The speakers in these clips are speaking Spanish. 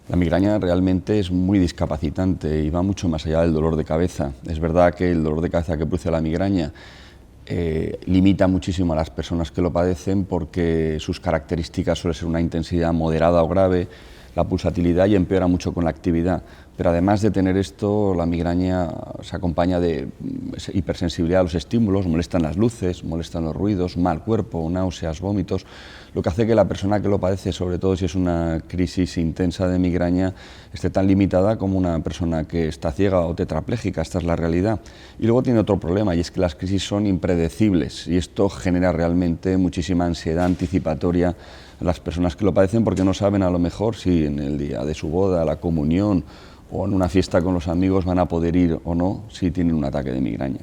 La migraña realmente es muy discapacitante y va mucho más allá del dolor de cabeza. Es verdad que el dolor de cabeza que produce la migraña limita muchísimo a las personas que lo padecen porque sus características suelen ser una intensidad moderada o grave, la pulsatilidad y empeora mucho con la actividad. Pero además de tener esto, la migraña se acompaña de hipersensibilidad a los estímulos, molestan las luces, molestan los ruidos, mal cuerpo, náuseas, vómitos, lo que hace que la persona que lo padece, sobre todo si es una crisis intensa de migraña, esté tan limitada como una persona que está ciega o tetrapléjica. Esta es la realidad. Y luego tiene otro problema, y es que las crisis son impredecibles y esto genera realmente muchísima ansiedad anticipatoria a las personas que lo padecen porque no saben a lo mejor si en el día de su boda, la comunión o en una fiesta con los amigos van a poder ir o no si tienen un ataque de migraña.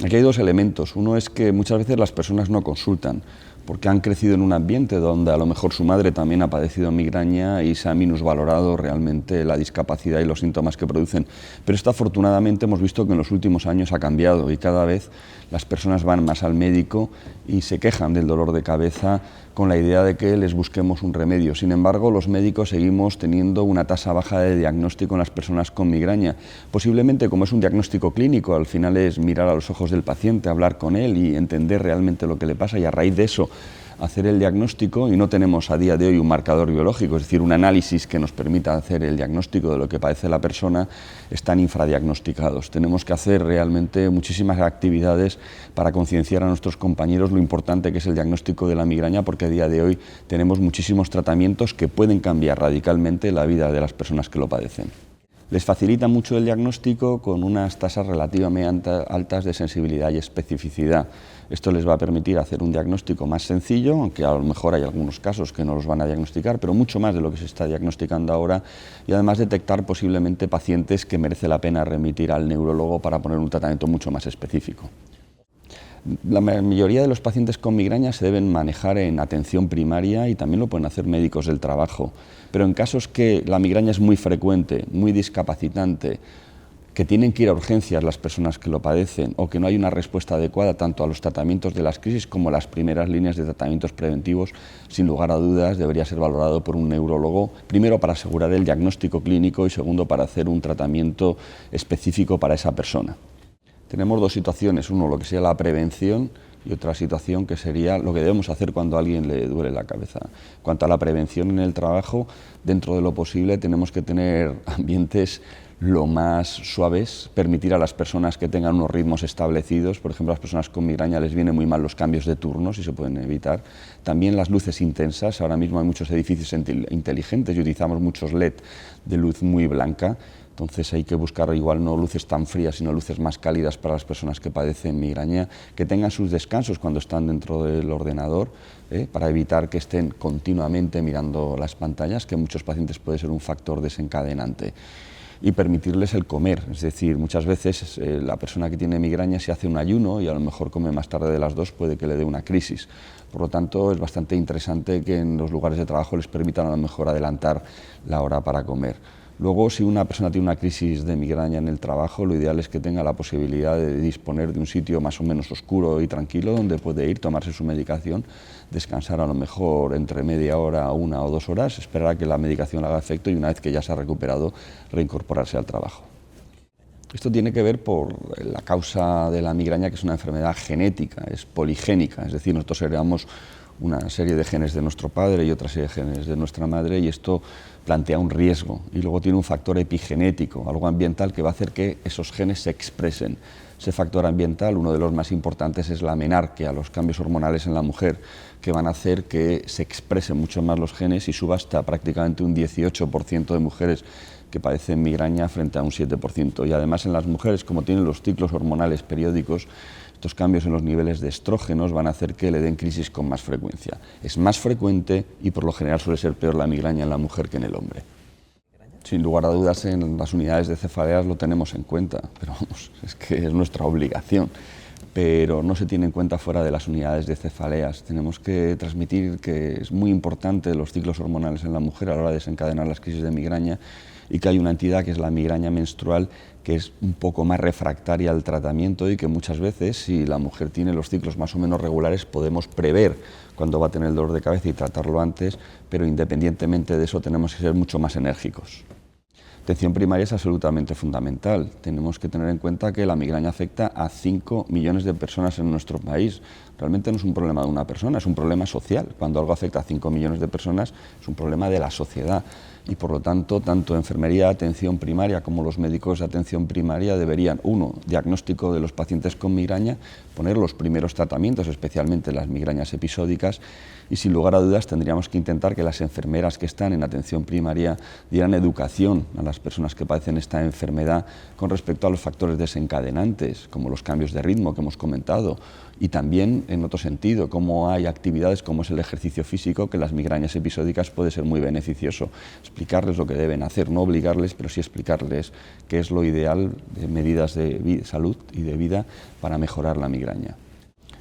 Aquí hay dos elementos. Uno es que muchas veces las personas no consultan porque han crecido en un ambiente donde a lo mejor su madre también ha padecido migraña y se ha minusvalorado realmente la discapacidad y los síntomas que producen. Pero esto afortunadamente hemos visto que en los últimos años ha cambiado y cada vez las personas van más al médico y se quejan del dolor de cabeza con la idea de que les busquemos un remedio. Sin embargo, los médicos seguimos teniendo una tasa baja de diagnóstico en las personas con migraña. Posiblemente, como es un diagnóstico clínico, al final es mirar a los ojos del paciente, hablar con él y entender realmente lo que le pasa y a raíz de eso hacer el diagnóstico, y no tenemos a día de hoy un marcador biológico, es decir, un análisis que nos permita hacer el diagnóstico de lo que padece la persona, están infradiagnosticados. Tenemos que hacer realmente muchísimas actividades para concienciar a nuestros compañeros lo importante que es el diagnóstico de la migraña, porque a día de hoy tenemos muchísimos tratamientos que pueden cambiar radicalmente la vida de las personas que lo padecen. Les facilita mucho el diagnóstico con unas tasas relativamente altas de sensibilidad y especificidad. Esto les va a permitir hacer un diagnóstico más sencillo, aunque a lo mejor hay algunos casos que no los van a diagnosticar, pero mucho más de lo que se está diagnosticando ahora, y además detectar posiblemente pacientes que merece la pena remitir al neurólogo para poner un tratamiento mucho más específico. La mayoría de los pacientes con migraña se deben manejar en atención primaria y también lo pueden hacer médicos del trabajo, pero en casos que la migraña es muy frecuente, muy discapacitante, que tienen que ir a urgencias las personas que lo padecen o que no hay una respuesta adecuada tanto a los tratamientos de las crisis como a las primeras líneas de tratamientos preventivos, sin lugar a dudas debería ser valorado por un neurólogo, primero para asegurar el diagnóstico clínico y segundo para hacer un tratamiento específico para esa persona. Tenemos dos situaciones, uno lo que sería la prevención y otra situación que sería lo que debemos hacer cuando a alguien le duele la cabeza. En cuanto a la prevención en el trabajo, dentro de lo posible tenemos que tener ambientes lo más suaves, permitir a las personas que tengan unos ritmos establecidos, por ejemplo, a las personas con migraña les vienen muy mal los cambios de turnos y se pueden evitar. También las luces intensas, ahora mismo hay muchos edificios inteligentes y utilizamos muchos LED de luz muy blanca. Entonces hay que buscar igual no luces tan frías, sino luces más cálidas para las personas que padecen migraña, que tengan sus descansos cuando están dentro del ordenador, para evitar que estén continuamente mirando las pantallas, que en muchos pacientes puede ser un factor desencadenante. Y permitirles el comer, es decir, muchas veces la persona que tiene migraña se hace un ayuno y a lo mejor come más tarde de las 2, puede que le dé una crisis. Por lo tanto, es bastante interesante que en los lugares de trabajo les permitan a lo mejor adelantar la hora para comer. Luego, si una persona tiene una crisis de migraña en el trabajo, lo ideal es que tenga la posibilidad de disponer de un sitio más o menos oscuro y tranquilo donde puede ir, tomarse su medicación, descansar a lo mejor entre media hora, 1 o 2 horas, esperar a que la medicación le haga efecto y una vez que ya se ha recuperado, reincorporarse al trabajo. Esto tiene que ver por la causa de la migraña, que es una enfermedad genética, es poligénica, es decir, nosotros heredamos una serie de genes de nuestro padre y otra serie de genes de nuestra madre y esto plantea un riesgo y luego tiene un factor epigenético, algo ambiental que va a hacer que esos genes se expresen. Ese factor ambiental, uno de los más importantes, es la menarquia, los cambios hormonales en la mujer, que van a hacer que se expresen mucho más los genes y suba hasta prácticamente un 18% de mujeres que padecen migraña frente a un 7%. Y además en las mujeres, como tienen los ciclos hormonales periódicos, estos cambios en los niveles de estrógenos van a hacer que le den crisis con más frecuencia. Es más frecuente y por lo general suele ser peor la migraña en la mujer que en el hombre. Sin lugar a dudas, en las unidades de cefaleas lo tenemos en cuenta, pero vamos, es que es nuestra obligación. pero no se tiene en cuenta fuera de las unidades de cefaleas. Tenemos que transmitir que es muy importante los ciclos hormonales en la mujer a la hora de desencadenar las crisis de migraña y que hay una entidad que es la migraña menstrual, que es un poco más refractaria al tratamiento y que muchas veces, si la mujer tiene los ciclos más o menos regulares, podemos prever cuándo va a tener el dolor de cabeza y tratarlo antes, pero independientemente de eso tenemos que ser mucho más enérgicos. Atención primaria es absolutamente fundamental. Tenemos que tener en cuenta que la migraña afecta a 5 millones de personas en nuestro país. Realmente no es un problema de una persona, es un problema social. Cuando algo afecta a 5 millones de personas, es un problema de la sociedad. Y por lo tanto, tanto enfermería de atención primaria como los médicos de atención primaria deberían, uno, diagnóstico de los pacientes con migraña, poner los primeros tratamientos, especialmente las migrañas episódicas, y sin lugar a dudas tendríamos que intentar que las enfermeras que están en atención primaria dieran educación a las personas que padecen esta enfermedad con respecto a los factores desencadenantes, como los cambios de ritmo que hemos comentado, y también en otro sentido, como hay actividades como es el ejercicio físico, que en las migrañas episódicas puede ser muy beneficioso. Explicarles lo que deben hacer, no obligarles, pero sí explicarles qué es lo ideal de medidas de salud y de vida para mejorar la migraña.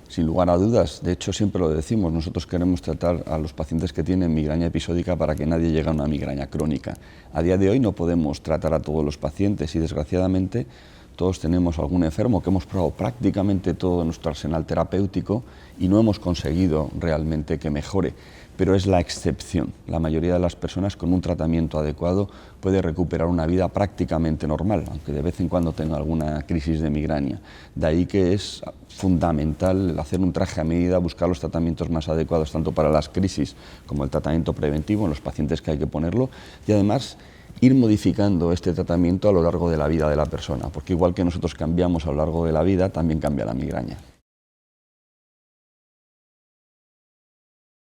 Sin lugar a dudas, de hecho siempre lo decimos, nosotros queremos tratar a los pacientes que tienen migraña episódica para que nadie llegue a una migraña crónica. A día de hoy no podemos tratar a todos los pacientes y desgraciadamente todos tenemos algún enfermo que hemos probado prácticamente todo nuestro arsenal terapéutico y no hemos conseguido realmente que mejore, pero es la excepción. La mayoría de las personas con un tratamiento adecuado puede recuperar una vida prácticamente normal, aunque de vez en cuando tenga alguna crisis de migraña. De ahí que es fundamental hacer un traje a medida, buscar los tratamientos más adecuados tanto para las crisis como el tratamiento preventivo en los pacientes que hay que ponerlo y además ir modificando este tratamiento a lo largo de la vida de la persona, porque igual que nosotros cambiamos a lo largo de la vida, también cambia la migraña.